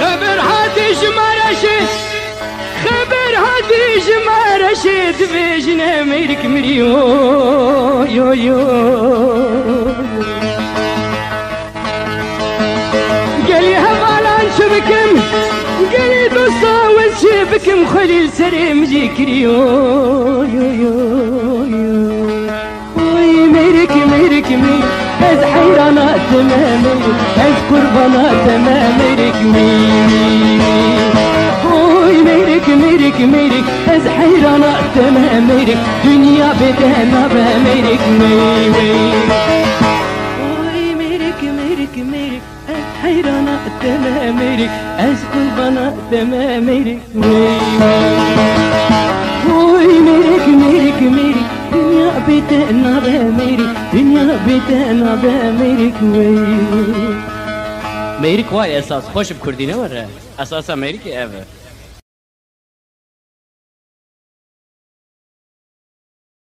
خبر هاتي جمارشت خبر هاتي جمارشت بيجنا ميرك مريو يو يو قالي هبالان شبكم قالي دوستا وشبكم خليل سريم جيكريو يو يو يو وي ميرك ميرك ميرك از حيرانة تمامي از قربانة تمامي ميرك وي ميرك ميرك ميرك از حيرانة تمامي دنيا بدانا بميرك وي ميرك ميرك ميرك از حيرانة تمامي از قربانة تمامي وي ميرك ميرك ميرك دنيا بتاعنا بأمريك دنيا بتاعنا بأمريك ميرك واي اساس خوش بكردينه ولا اساس امريكي ايوه